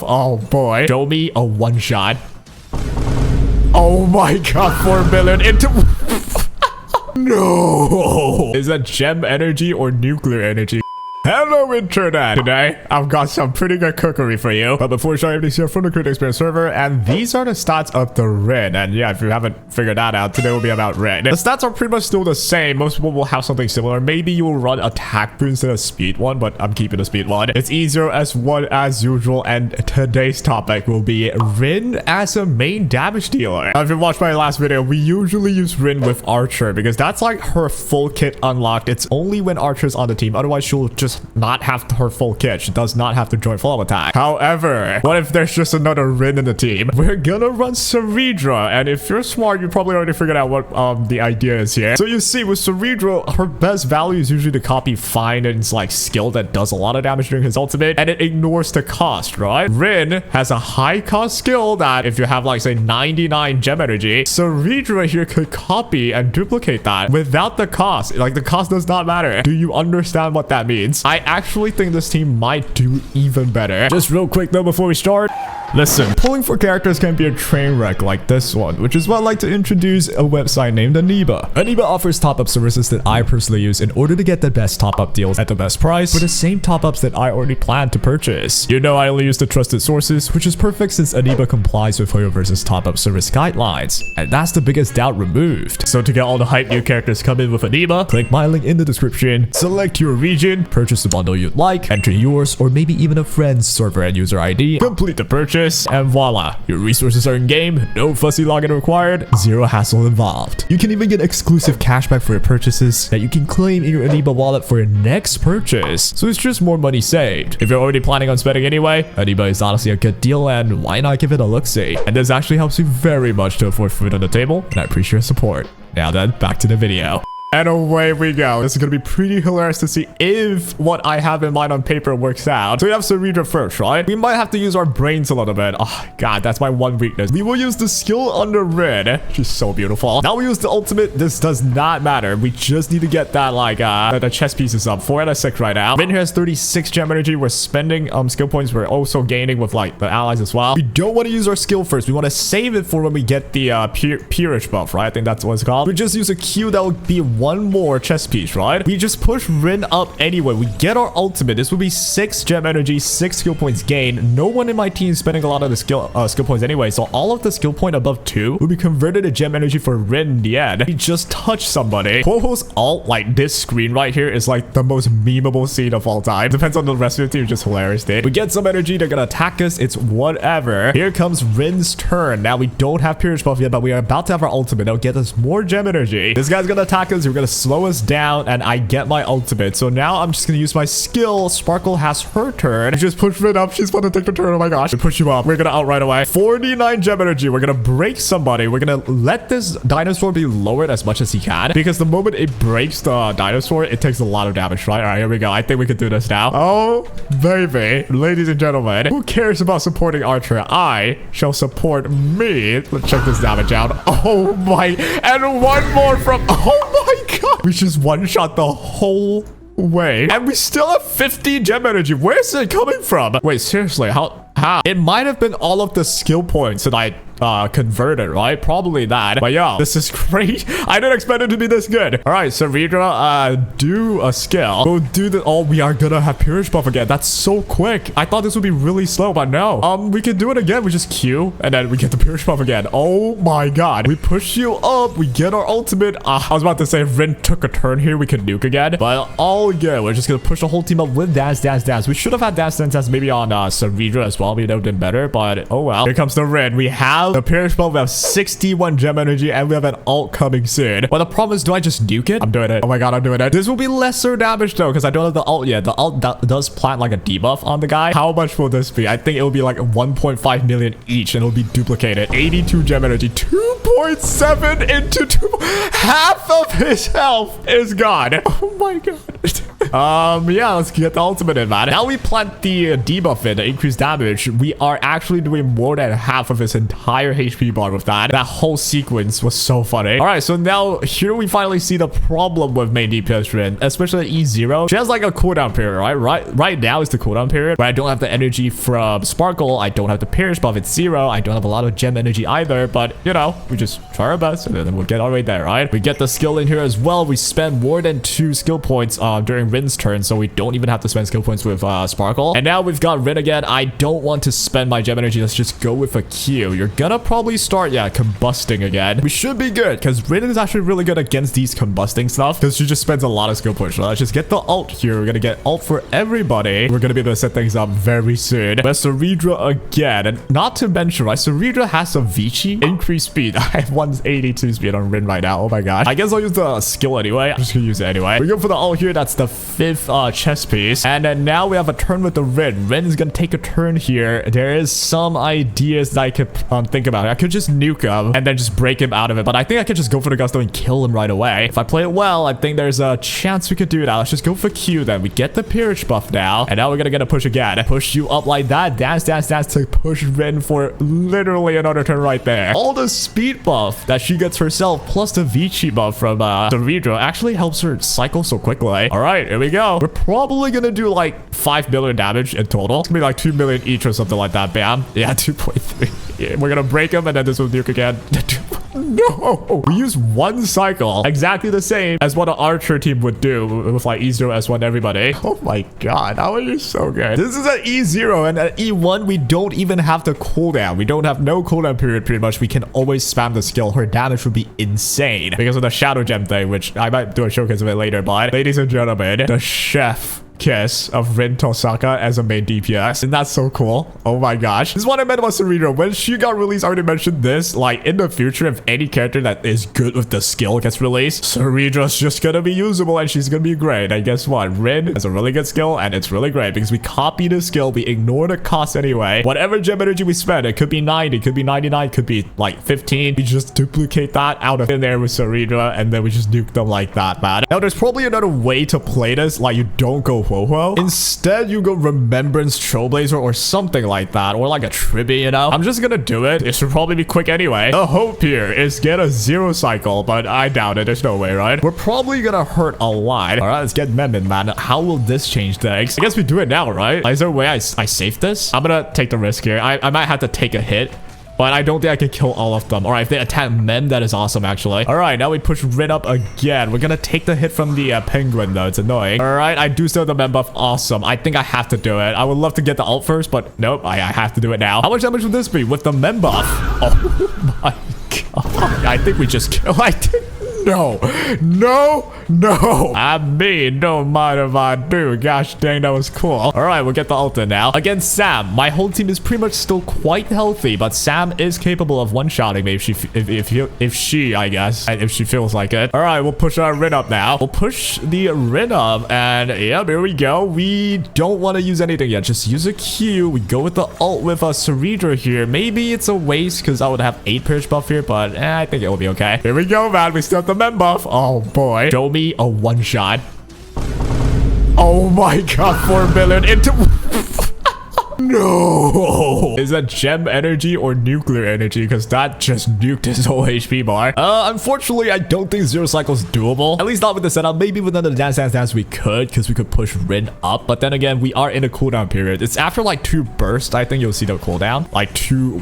Oh boy. Show me a one shot. Oh my god, 4 million into... No. Is that gem energy or nuclear energy? Hello internet! Today, I've got some pretty good cookery for you. But before showing you here from the Create Experience server, and these are the stats of the Rin. And yeah, if you haven't figured that out, today will be about Rin. The stats are pretty much still the same. Most people will have something similar. Maybe you will run attack boost instead of speed one, but I'm keeping the speed one. It's easier as one as usual, and today's topic will be Rin as a main damage dealer. Now, if you watched my last video, we usually use Rin with Archer because that's like her full kit unlocked. It's only when Archer's on the team. Otherwise, she'll just not have her full kit. She does not have to join follow attack. However, what if there's just another Rin in the team? We're gonna run CERYDRA, and if you're smart, you probably already figured out what the idea is here. So you see, with CERYDRA, her best value is usually to copy Fine's like skill that does a lot of damage during his ultimate, and it ignores the cost, right? Rin has a high cost skill that if you have like say 99 gem energy, CERYDRA here could copy and duplicate that without the cost. Like the cost does not matter. Do you understand what that means? I actually think this team might do even better. Just real quick though before we start. Listen, pulling for characters can be a train wreck like this one, which is why I'd like to introduce a website named Aniba. Aniba offers top-up services that I personally use in order to get the best top-up deals at the best price for the same top-ups that I already planned to purchase. You know I only use the trusted sources, which is perfect since Aniba complies with Hoyo vs top-up service guidelines, and that's the biggest doubt removed. So to get all the hype new characters come in with Aniba, click my link in the description, select your region, purchase the bundle you'd like, enter yours or maybe even a friend's server and user ID, complete the purchase, and voila, your resources are in game, no fussy login required, zero hassle involved. You can even get exclusive cashback for your purchases that you can claim in your Aniba wallet for your next purchase. So it's just more money saved. If you're already planning on spending anyway, Aniba is honestly a good deal, and why not give it a look-see? And this actually helps me very much to afford food on the table, and I appreciate your support. Now then, back to the video. And away we go. This is going to be pretty hilarious to see if what I have in mind on paper works out. So we have CERYDRA first, right? We might have to use our brains a little bit. Oh, God, that's my one weakness. We will use the skill under Rin. She's so beautiful. Now we use the ultimate. This does not matter. We just need to get that, like, the chest pieces up. 4 out of 6 right now. Rin here has 36 gem energy. We're spending skill points. We're also gaining with, like, the allies as well. We don't want to use our skill first. We want to save it for when we get the peerage buff, right? I think that's what it's called. We just use a Q that will be one more chest piece, right? We just push Rin up anyway. We get our ultimate. This will be 6 gem energy, 6 skill points gained. No one in my team is spending a lot of the skill points anyway, so all of the skill point above 2 will be converted to gem energy for Rin in the end. We just touch somebody. Poho's ult, like this screen right here, is like the most memeable scene of all time. Depends on the rest of the team, just hilarious, dude. We get some energy, they're gonna attack us. It's whatever. Here comes Rin's turn. Now we don't have peerage buff yet, but we are about to have our ultimate. That'll get us more gem energy. This guy's gonna attack us. We're gonna slow us down, and I get my ultimate. So now I'm just gonna use my skill. Sparkle has her turn. We just push Rin up. She's about to take the turn. Oh my gosh. We push you up. We're gonna out right away. 49 gem energy. We're gonna break somebody. We're gonna let this dinosaur be lowered as much as he can, because the moment it breaks the dinosaur, it takes a lot of damage, right? All right, here we go. I think we can do this now. Oh, baby. Ladies and gentlemen, who cares about supporting Archer? I shall support me. Let's check this damage out. Oh my. And one more from... Oh my god. We just one-shot the whole way. And we still have 50 gem energy. Where's it coming from? Wait, seriously, how? It might have been all of the skill points that I converted, right? Probably that. But yo, this is great. I didn't expect it to be this good. All right, CERYDRA, do a skill. We'll do the... Oh, we are gonna have peerage buff again. That's so quick. I thought this would be really slow, but no. We can do it again. We just Q, and then we get the peerage buff again. Oh my god. We push you up. We get our ultimate. I was about to say if Rin took a turn here, we could nuke again. But all good. We're just gonna push the whole team up with dance, dance, dance. We should have had dance, dance, dance maybe on CERYDRA as well. We would have done better, but oh well. Here comes the Rin. We have the peerage buff. We have 61 gem energy, and we have an ult coming soon. But the problem is, do I just nuke it? I'm doing it. Oh my god, I'm doing it. This will be lesser damage though, because I don't have the ult yet. The ult does plant like a debuff on the guy. How much will this be? I think it will be like 1.5 million each, and it'll be duplicated. 82 gem energy, 2.7 into 2. Half of his health is gone. Oh my god. Yeah, let's get the ultimate in, man. Now we plant the debuff in to increase damage. We are actually doing more than half of his entire entire HP bar with that. That whole sequence was so funny. All right, so now here we finally see the problem with main DPS Rin, especially at E0. She has like a cooldown period, right now is the cooldown period, where I don't have the energy from Sparkle. I don't have the Pierce buff. It's 0. I don't have a lot of gem energy either, but you know, we just try our best and then we'll get our way there, right? We get the skill in here as well. We spend more than 2 skill points during Rin's turn, so we don't even have to spend skill points with Sparkle. And now we've got Rin again. I don't want to spend my gem energy. Let's just go with a Q. You're gonna probably start, yeah, combusting again. We should be good because Rin is actually really good against these combusting stuff because she just spends a lot of skill points. So let's just get the ult here. We're gonna get ult for everybody. We're gonna be able to set things up very soon. But CERYDRA again, and not to mention, right, CERYDRA has some Vici increased speed. I have 182 speed on Rin right now. Oh my gosh. I guess I'll use the skill anyway. I'm just gonna use it anyway. We go for the ult here. That's the 5th chest piece. And then now we have a turn with the Rin. Rin is gonna take a turn here. There is some ideas that I could think about. I could just nuke him and then just break him out of it. But I think I could just go for the gusto and kill him right away. If I play it well, I think there's a chance we could do that. Let's just go for Q then. We get the Peerage buff now. And now we're gonna get a push again. Push you up like that. Dance, dance, dance to push Rin for literally another turn right there. All the speed buff that she gets herself plus the Vici buff from CERYDRA actually helps her cycle so quickly. All right, here we go. We're probably gonna do like 5 million damage in total. It's gonna be like 2 million each or something like that. Bam. Yeah, 2.3. Yeah, we're gonna break him and then this will nuke again. No! We use 1 cycle, exactly the same as what an Archer team would do with like E0, S1, everybody. Oh my god, how are you so good? This is at E0, and at E1, we don't even have the cooldown. We don't have no cooldown period pretty much. We can always spam the skill. Her damage would be insane because of the Shadow Gem thing, which I might do a showcase of it later, but ladies and gentlemen, the chef kiss of Rin Tosaka as a main DPS, and that's so cool. Oh my gosh, this is what I meant about CERYDRA. When she got released, I already mentioned this, like in the future, if any character that is good with the skill gets released, CERYDRA's just gonna be usable and she's gonna be great. And guess what, Rin has a really good skill and it's really great because we copy the skill, we ignore the cost anyway. Whatever gem energy we spend, it could be 90, could be 99, could be like 15, we just duplicate that out of in there with CERYDRA and then we just nuke them like that, man. Now there's probably another way to play this, like you don't go Ho-Ho. Instead, you go Remembrance Trailblazer or something like that, or like a Tribby, you know? I'm just gonna do it. It should probably be quick anyway. The hope here is get a 0 cycle, but I doubt it. There's no way, right? We're probably gonna hurt a lot. All right, let's get Memon, man. How will this change things? I guess we do it now, right? Is there a way I save this? I'm gonna take the risk here. I might have to take a hit, but I don't think I can kill all of them. All right, if they attack Mem, that is awesome, actually. All right, now we push Rin up again. We're gonna take the hit from the penguin, though. It's annoying. All right, I do still have the Mem buff. Awesome. I think I have to do it. I would love to get the ult first, but nope, I have to do it now. How much damage would this be with the Mem buff? Oh my god. I think we just kill. No, I mean, don't mind if I do. Gosh dang, that was cool. All right, we'll get the ult in now. Against Sam, my whole team is pretty much still quite healthy, but Sam is capable of one-shotting me if she, I guess, if she feels like it. All right, we'll push our Rin up now. We'll push the Rin up, and yeah, here we go. We don't want to use anything yet. Just use a Q. We go with the ult with a CERYDRA here. Maybe it's a waste because I would have 8 Pierce buff here, but I think it will be okay. Here we go, man. We still have the Mem buff. Oh boy, show me a one-shot. Oh my god, 4 million into No! Is that gem energy or nuclear energy? Because that just nuked his whole HP bar. Unfortunately, I don't think 0 cycle is doable. At least not with the setup. Maybe with another dance we could, because we could push Rin up. But then again, we are in a cooldown period. It's after like 2 bursts, I think you'll see the cooldown. Like 2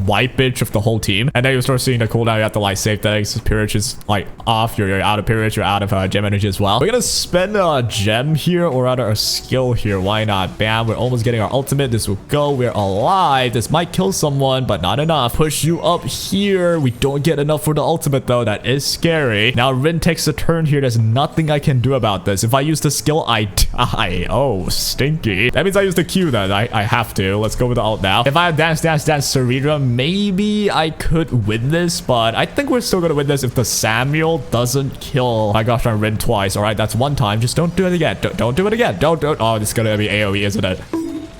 wipe bitch of the whole team. And then you'll start seeing the cooldown. You have to like save things. Peerage is like off. You're out of Peerage. You're out of gem energy as well. We're gonna spend a gem here, or rather a skill here. Why not? Bam. We're almost getting our ultimate. This will go. We're alive. This might kill someone, but not enough. Push you up here. We don't get enough for the ultimate, though. That is scary. Now, Rin takes a turn here. There's nothing I can do about this. If I use the skill, I die. Oh, stinky. That means I use the Q then. I have to. Let's go with the ult now. If I have dance CERYDRA, maybe I could win this, but I think we're still gonna win this if the Samuel doesn't kill. Oh my gosh, I Rin twice. All right, that's 1 time. Just don't do it again. Don't do it again. Don't. Oh, this is gonna be AoE, isn't it?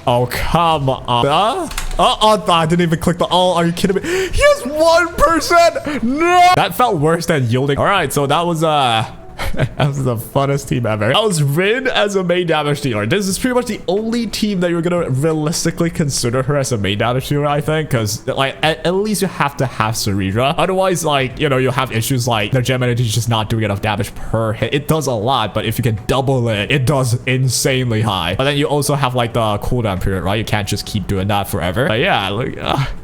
Oh, come on. I didn't even click the ult. Are you kidding me? He has 1%. No. That felt worse than yielding. All right, so that was That was the funnest team ever. That was Rin as a main damage dealer. This is pretty much the only team that you're gonna realistically consider her as a main damage dealer, I think, because like at least you have to have CERYDRA. Otherwise, like, you know, you'll have issues like the gem energy is just not doing enough damage per hit. It does a lot, but if you can double it, it does insanely high. But then you also have like the cooldown period, right? You can't just keep doing that forever. But yeah, look,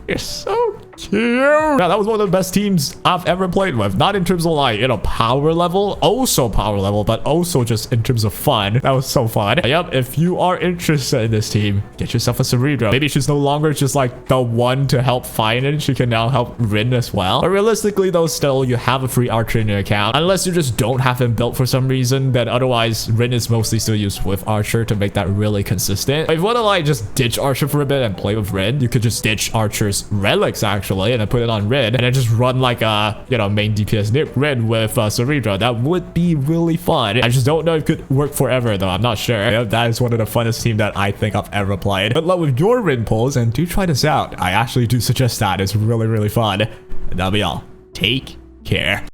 you're so cute. Yeah, that was one of the best teams I've ever played with. Not in terms of like, you know, power level, also power level, but also just in terms of fun. That was so fun. Yep, if you are interested in this team, get yourself a CERYDRA. Maybe she's no longer just like the one to help find it. She can now help Rin as well. But realistically though, still, you have a free archer in your account. Unless you just don't have him built for some reason, then otherwise Rin is mostly still used with archer to make that really consistent. If you want to like just ditch archer for a bit and play with Rin, you could just ditch archer's relics actually and then put it on Rin and then just run like a, you know, main DPS Rin with CERYDRA. That would be really fun. I just don't know if it could work forever though. I'm not sure. Yeah, that is one of the funnest teams that I think I've ever played. Good luck with your Rin pulls and do try this out. I actually do suggest that. It's really, really fun. And that'll be all. Take care.